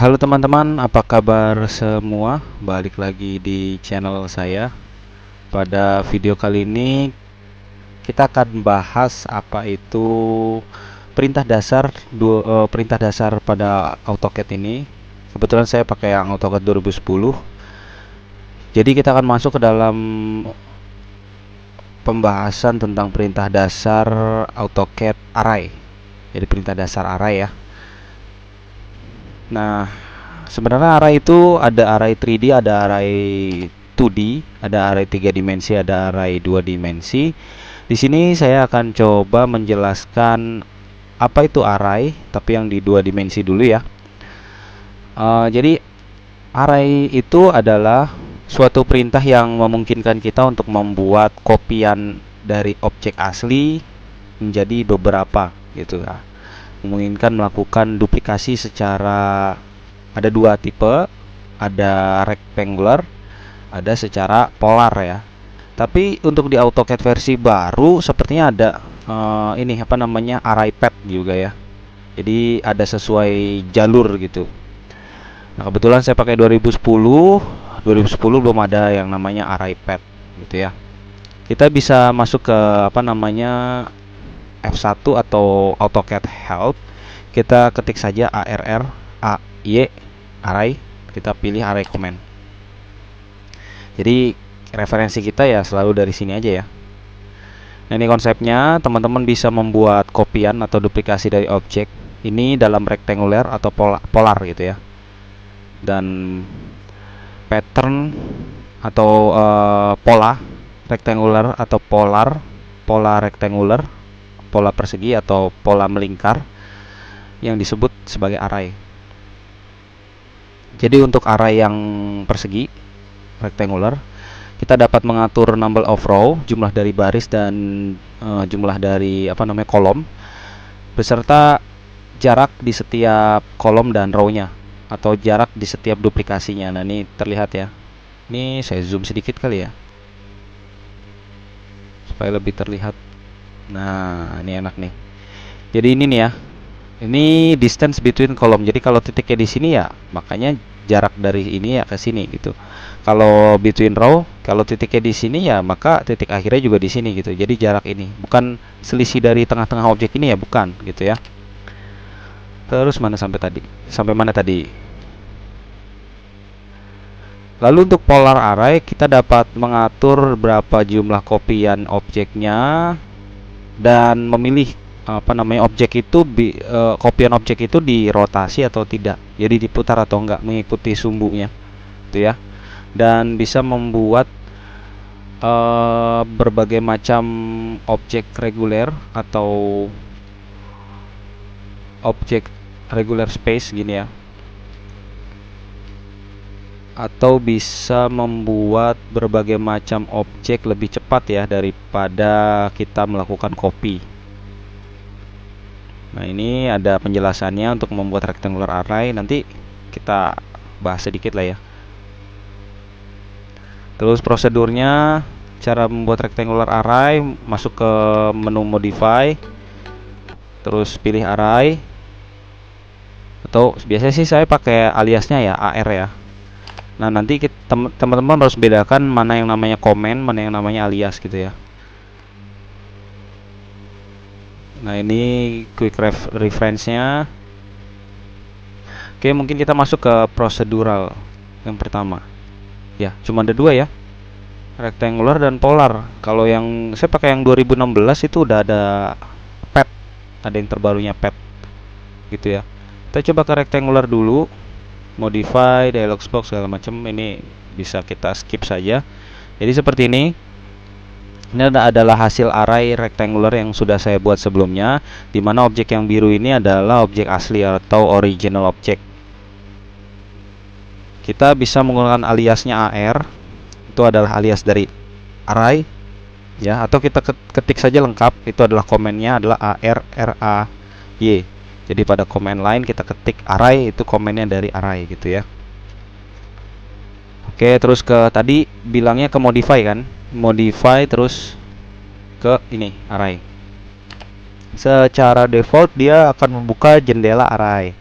Halo teman-teman, apa kabar semua? Balik lagi di channel saya. Pada video kali ini kita akan bahas apa itu perintah dasar pada AutoCAD ini. Kebetulan saya pakai yang AutoCAD 2010. Jadi kita akan masuk ke dalam pembahasan tentang perintah dasar AutoCAD Array. Jadi perintah dasar array ya. Nah, sebenarnya array itu ada array 3D, ada array 2D, ada array 3 dimensi, ada array 2 dimensi. Di sini saya akan coba menjelaskan apa itu array, tapi yang di 2 dimensi dulu ya. Jadi array itu adalah suatu perintah yang memungkinkan kita untuk membuat kopian dari objek asli menjadi beberapa gitu ya. Memungkinkan melakukan duplikasi secara ada dua tipe, ada rectangular, ada secara polar ya. Tapi untuk di AutoCAD versi baru sepertinya ada ini apa namanya array path juga ya. Jadi ada sesuai jalur gitu. Nah, kebetulan saya pakai 2010. 2010 belum ada yang namanya array path gitu ya. Kita bisa masuk ke apa namanya F1 atau AutoCAD Help. Kita ketik saja ARRAY array, kita pilih array command. Jadi referensi kita ya selalu dari sini aja ya. Nah, ini konsepnya, teman-teman bisa membuat kopian atau duplikasi dari objek ini dalam rectangular atau polar gitu ya. Dan pattern atau pola rectangular atau pola rectangular, pola persegi atau pola melingkar yang disebut sebagai array. Jadi untuk array yang persegi rectangular, kita dapat mengatur number of row, jumlah dari baris dan jumlah dari apa namanya kolom, beserta jarak di setiap kolom dan row-nya atau jarak di setiap duplikasinya. Nah, ini terlihat ya. Ini saya zoom sedikit kali ya, supaya lebih terlihat. Nah, ini enak nih. Jadi ini nih ya. Ini distance between kolom. Jadi kalau titiknya di sini ya, makanya jarak dari ini ya ke sini gitu. Kalau between row, kalau titiknya di sini ya, maka titik akhirnya juga di sini gitu. Jadi jarak ini bukan selisih dari tengah-tengah objek ini ya, bukan gitu ya. Terus mana sampai tadi? Sampai mana tadi? Lalu untuk polar array kita dapat mengatur berapa jumlah kopian objeknya dan memilih apa namanya kopian objek itu dirotasi atau tidak, jadi diputar atau enggak mengikuti sumbunya itu ya. Dan bisa membuat berbagai macam objek reguler atau objek regular space gini ya, atau bisa membuat berbagai macam objek lebih cepat ya daripada kita melakukan copy. Nah, ini ada penjelasannya untuk membuat rectangular array, nanti kita bahas sedikit lah ya. Terus prosedurnya, cara membuat rectangular array, masuk ke menu modify, terus pilih array, atau biasanya sih saya pakai aliasnya ya AR ya. Nah, nanti teman-teman harus bedakan mana yang namanya comment, mana yang namanya alias gitu ya. Nah, ini quick reference-nya. Oke, mungkin kita masuk ke prosedural yang pertama. Ya, cuma ada dua ya, rectangular dan polar. Kalau yang saya pakai yang 2016 itu udah ada path, ada yang terbarunya path gitu ya. Kita coba ke rectangular dulu, modify, dialog box segala macam, ini bisa kita skip saja. Jadi seperti ini. Ini adalah hasil array rectangular yang sudah saya buat sebelumnya, di mana objek yang biru ini adalah objek asli atau original object. Kita bisa menggunakan aliasnya AR, itu adalah alias dari array ya, atau kita ketik saja lengkap, itu adalah komennya adalah ARRAY. Jadi pada komen lain kita ketik array, itu komennya dari array gitu ya. Oke, terus ke tadi bilangnya ke modify kan, modify terus ke ini array. Secara default dia akan membuka jendela array.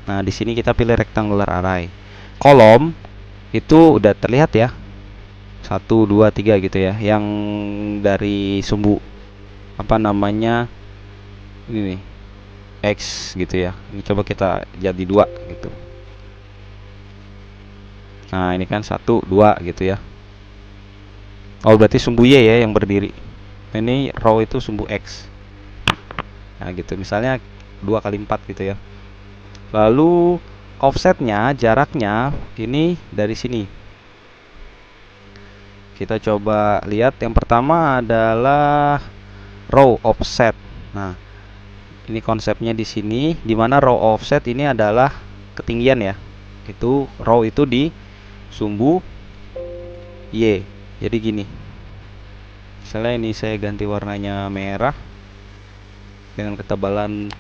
Nah, di sini kita pilih rectangular array. Kolom itu udah terlihat ya, 1 2 3 gitu ya, yang dari sumbu apa namanya ini nih, X gitu ya. Ini coba kita jadi 2 gitu. Nah, ini kan 1 2 gitu ya. Oh, berarti sumbu Y ya yang berdiri. Ini row itu sumbu X. Nah, gitu. Misalnya 2 kali 4 gitu ya. Lalu offsetnya, jaraknya ini dari sini. Kita coba lihat, yang pertama adalah row offset. Nah, ini konsepnya di sini, dimana row offset ini adalah ketinggian ya. Itu row itu di sumbu Y. Jadi gini. Misalnya ini saya ganti warnanya merah dengan ketebalan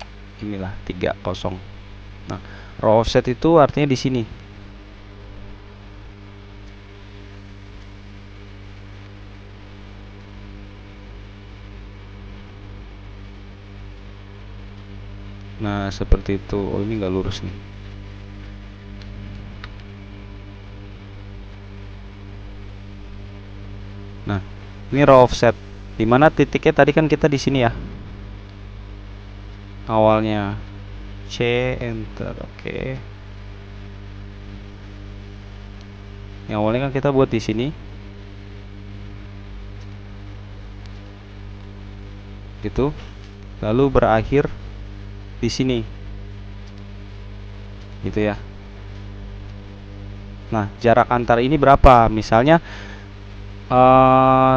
inilah 30. Nah, row offset itu artinya di sini. Nah, seperti itu. Oh, ini nggak lurus nih. Nah, ini row offset. Dimana titiknya tadi kan kita di sini ya. Awalnya C, enter. Oke. Yang awalnya kan kita buat di sini. Gitu. Lalu berakhir di sini. Gitu ya. Nah, jarak antar ini berapa? Misalnya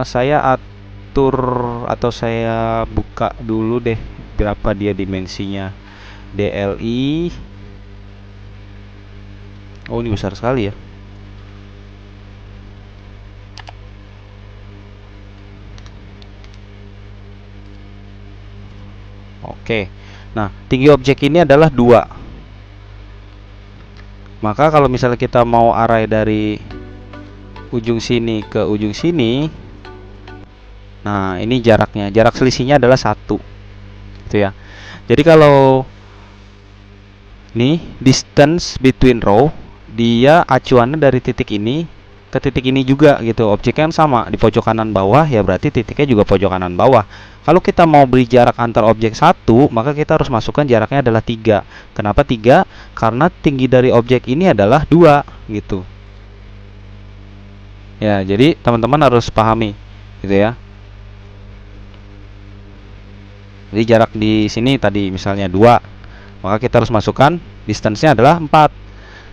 saya atur atau saya buka dulu deh berapa dia dimensinya. DLI. Oh, ini besar sekali ya. Oke. Nah, tinggi objek ini adalah 2. Maka kalau misalnya kita mau array dari ujung sini ke ujung sini, nah ini jaraknya. Jarak selisihnya adalah 1. Gitu ya. Jadi kalau nih distance between row, dia acuannya dari titik ini ke titik ini juga gitu. Objeknya kan sama di pojok kanan bawah, ya berarti titiknya juga pojok kanan bawah. Kalau kita mau beri jarak antar objek 1, maka kita harus masukkan jaraknya adalah 3. Kenapa 3? Karena tinggi dari objek ini adalah 2 gitu. Ya, jadi teman-teman harus pahami gitu ya. Jadi jarak di sini tadi misalnya 2, maka kita harus masukkan distance-nya adalah 4.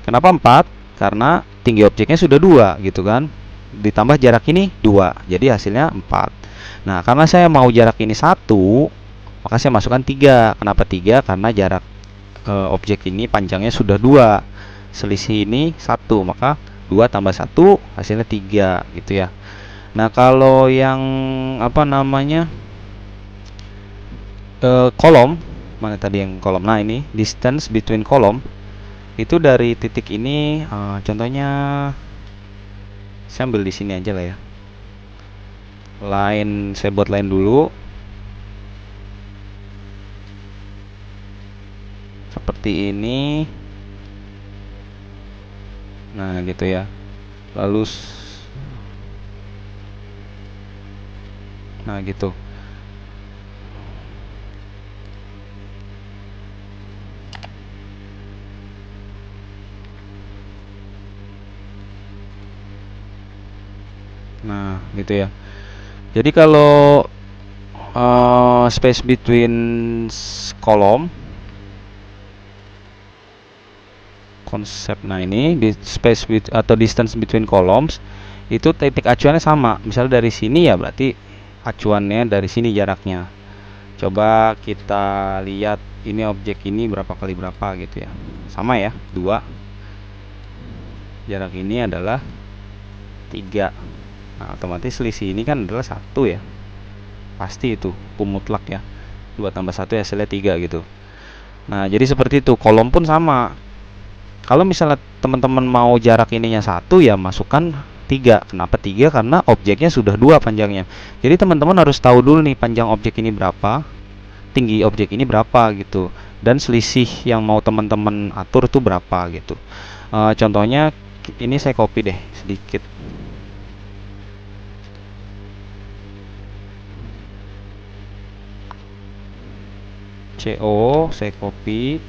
Kenapa 4? Karena tinggi objeknya sudah 2 gitu kan. Ditambah jarak ini 2. Jadi hasilnya 4. Nah, karena saya mau jarak ini 1, maka saya masukkan 3. Kenapa 3? Karena jarak objek ini panjangnya sudah 2. Selisih ini 1, maka 2 tambah 1 hasilnya 3 gitu ya. Nah, kalau yang apa namanya kolom, mana tadi yang kolom? Nah, ini distance between kolom itu dari titik ini, contohnya saya ambil di sini aja lah ya. Line, saya buat line dulu seperti ini. Nah, gitu ya. Lalu nah gitu. Nah, gitu ya. Jadi kalau space between kolom konsep, nah ini di space atau distance between columns itu titik acuannya sama. Misalnya dari sini ya berarti acuannya dari sini jaraknya. Coba kita lihat ini objek ini berapa kali berapa gitu ya. Sama ya, 2. Jarak ini adalah 3. Nah, otomatis selisih ini kan adalah 1 ya. Pasti itu mutlak ya. 2 tambah 1 hasilnya 3 gitu. Nah, jadi seperti itu. Kolom pun sama. Kalau misalnya teman-teman mau jarak ininya 1, ya masukkan 3. Kenapa 3? Karena objeknya sudah 2 panjangnya. Jadi teman-teman harus tahu dulu nih panjang objek ini berapa. tinggi objek ini berapa gitu, dan selisih yang mau teman-teman atur itu berapa gitu. Contohnya ini saya copy deh sedikit. CO saya copy,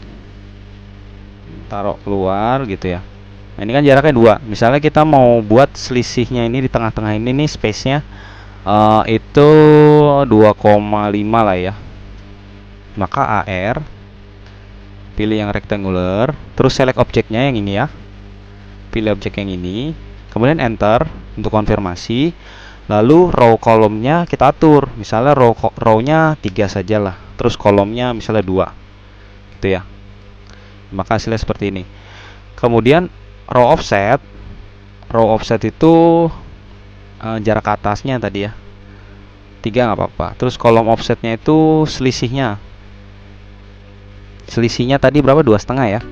taruh keluar gitu ya. Nah, ini kan jaraknya 2. Misalnya kita mau buat selisihnya ini di tengah-tengah ini nih, space-nya itu 2,5 lah ya. Maka AR, pilih yang rectangular, terus select objeknya yang ini ya. Pilih objek yang ini, kemudian enter untuk konfirmasi. Lalu row kolomnya kita atur. Misalnya row-nya 3 saja lah. Terus kolomnya misalnya 2. Gitu ya. Maka hasilnya seperti ini. Kemudian row offset itu jarak atasnya tadi ya 3 nggak apa-apa. Terus kolom offsetnya itu selisihnya tadi berapa, 2,5 ya.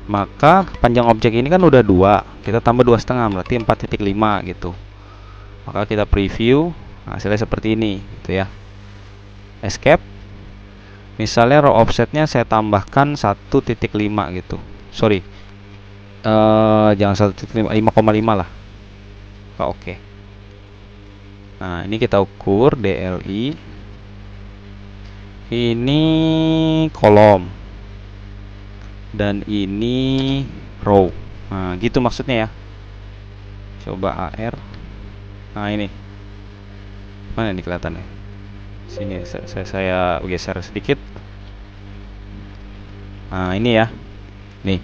Maka panjang objek ini kan udah 2, kita tambah 2,5 berarti 4,5 gitu. Maka kita preview, hasilnya seperti ini gitu ya. Escape. Misalnya row offsetnya saya tambahkan 1,5 gitu. Sorry, jangan 1,5, 5,5 lah. Oke. Nah, ini kita ukur DLI. Ini kolom dan ini row. Nah, gitu maksudnya ya. Coba AR. Nah, ini. Mana ini kelihatannya? Sini saya geser sedikit. Nah, ini ya. Nih.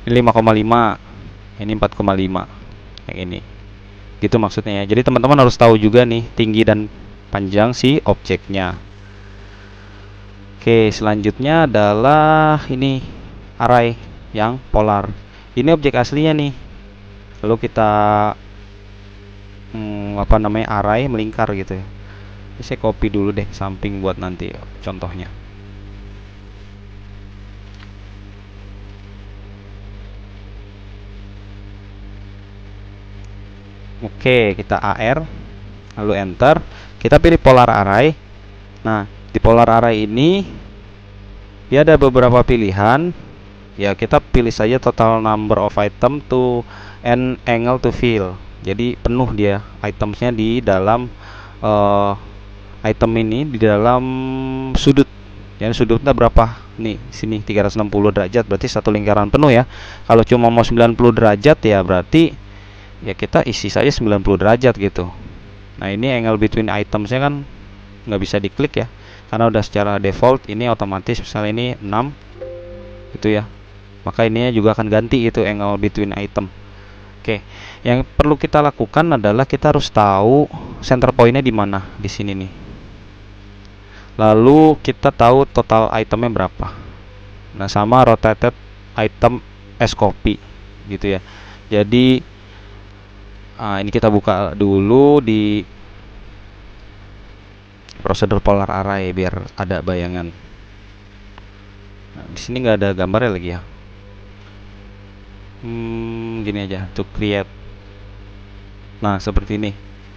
Ini 5,5. Ini 4,5. Yang ini. Gitu maksudnya ya. Jadi teman-teman harus tahu juga nih tinggi dan panjang si objeknya. Oke, selanjutnya adalah ini array yang polar. Ini objek aslinya nih. Lalu kita array melingkar gitu ya. Ini saya copy dulu deh samping buat nanti contohnya. Oke, kita AR lalu enter. Kita pilih polar array. Nah, di polar array ini dia ada beberapa pilihan. Ya, kita pilih saja total number of item to and angle to fill. Jadi penuh dia itemsnya di dalam item ini di dalam sudut. Jadi sudutnya berapa? Nih, sini 360 derajat berarti satu lingkaran penuh ya. Kalau cuma mau 90 derajat ya berarti ya kita isi saja 90 derajat gitu. Nah, ini angle between itemsnya kan nggak bisa diklik ya, karena udah secara default ini otomatis. Misalnya ini 6 gitu ya, maka ininya juga akan ganti itu angle between item. Oke, yang perlu kita lakukan adalah kita harus tahu center pointnya di mana di sini nih. Lalu kita tahu total itemnya berapa. Nah, sama rotated item as copy gitu ya. Jadi ini kita buka dulu di prosedur polar array biar ada bayangan. Nah, di sini nggak ada gambarnya lagi ya. Gini aja, to create. Nah, seperti ini.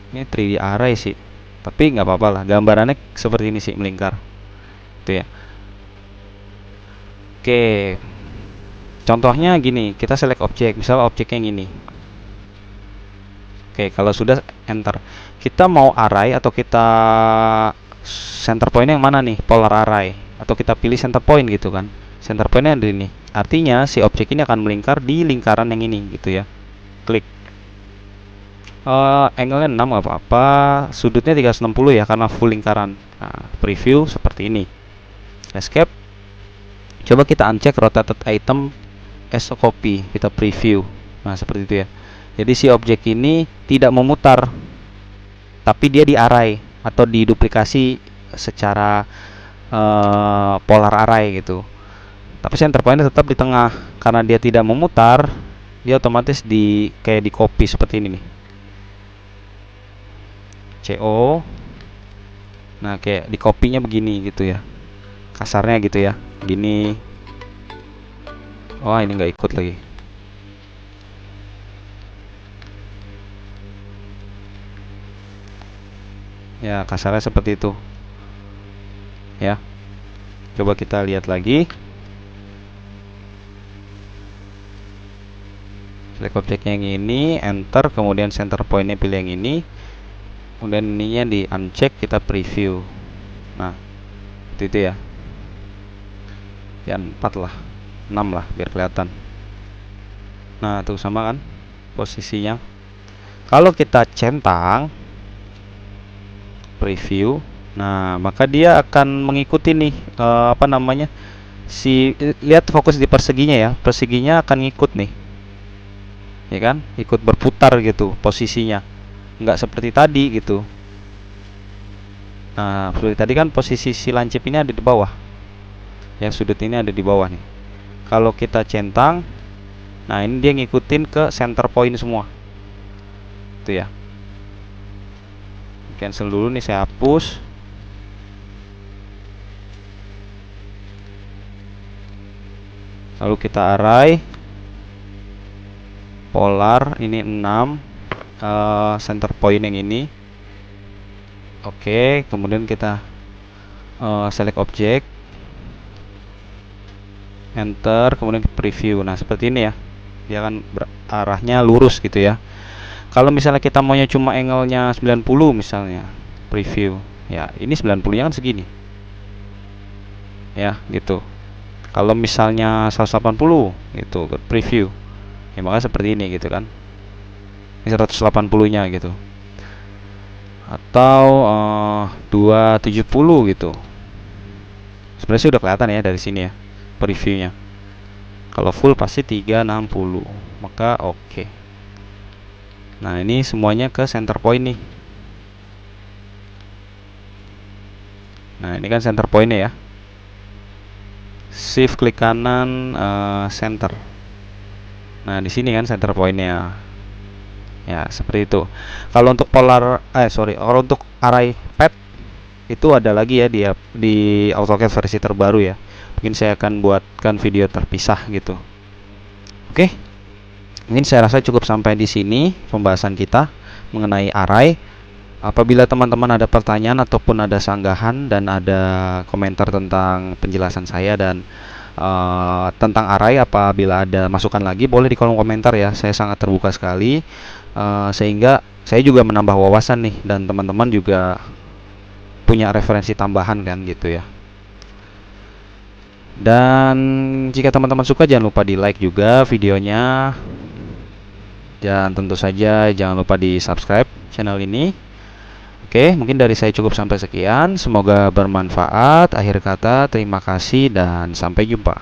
Ini 3D array sih, tapi nggak apa-apa lah. Gambarannya seperti ini sih, melingkar. Itu ya. Oke. Contohnya gini, kita select objek, misalnya objeknya yang ini. Oke, kalau sudah enter. Kita mau array atau kita center pointnya yang mana nih? Polar array. Atau kita pilih center point gitu kan. Center pointnya ada ini. Artinya si objek ini akan melingkar di lingkaran yang ini gitu ya. Klik. Angle-nya 6 nggak apa-apa. Sudutnya 360 ya karena full lingkaran. Nah, preview seperti ini. Escape. Coba kita uncheck rotated item as a copy. Kita preview. Nah, seperti itu ya. Jadi si objek ini tidak memutar, tapi dia di-array atau diduplikasi secara polar array gitu. Tapi center point-nya tetap di tengah. Karena dia tidak memutar, dia otomatis kayak di copy seperti ini nih. CO. Nah, kayak di copy-nya begini gitu ya. Kasarnya gitu ya. Gini. Oh, ini nggak ikut lagi. Ya, kasarnya seperti itu. Ya. Coba kita lihat lagi. Select objeknya yang ini, enter, kemudian center pointnya pilih yang ini, kemudian ininya di uncheck, kita preview. Nah, itu ya. Ya 4 lah, 6 lah biar kelihatan. Nah, tuh sama kan posisinya. Kalau kita centang preview, nah maka dia akan mengikuti nih apa namanya, lihat fokus di perseginya ya, perseginya akan ngikut nih, ya kan, ikut berputar gitu posisinya, nggak seperti tadi gitu. Nah seperti tadi kan posisi si lancip ini ada di bawah, yang sudut ini ada di bawah nih. Kalau kita centang, nah ini dia ngikutin ke center point semua, itu ya. Cancel dulu nih, saya hapus. Lalu kita array polar ini 6, center point yang ini. Oke, kemudian kita select object, enter, kemudian preview. Nah seperti ini ya, dia kan arahnya lurus gitu ya. Kalau misalnya kita maunya cuma angle-nya 90 misalnya, preview ya, ini 90 nya kan segini ya gitu. Kalau misalnya 180 gitu, preview ya, maka seperti ini gitu kan, ini 180 nya gitu, atau 270 gitu. Sebenarnya sih udah kelihatan ya dari sini ya previewnya. Kalau full pasti 360, maka oke. Nah ini semuanya ke center point nih. Nah ini kan center pointnya ya. Shift klik kanan, center. Nah di sini kan center pointnya. Ya seperti itu. Kalau untuk kalau untuk array path itu ada lagi ya di AutoCAD versi terbaru ya. Mungkin saya akan buatkan video terpisah gitu. Oke. Mungkin saya rasa cukup sampai di sini pembahasan kita mengenai array. Apabila teman-teman ada pertanyaan ataupun ada sanggahan dan ada komentar tentang penjelasan saya dan tentang array, apabila ada masukan lagi boleh di kolom komentar ya. Saya sangat terbuka sekali, sehingga saya juga menambah wawasan nih, dan teman-teman juga punya referensi tambahan kan gitu ya. Dan jika teman-teman suka jangan lupa di like juga videonya. Dan tentu saja jangan lupa di subscribe channel ini. Oke, mungkin dari saya cukup sampai sekian. Semoga bermanfaat. Akhir kata, terima kasih dan sampai jumpa.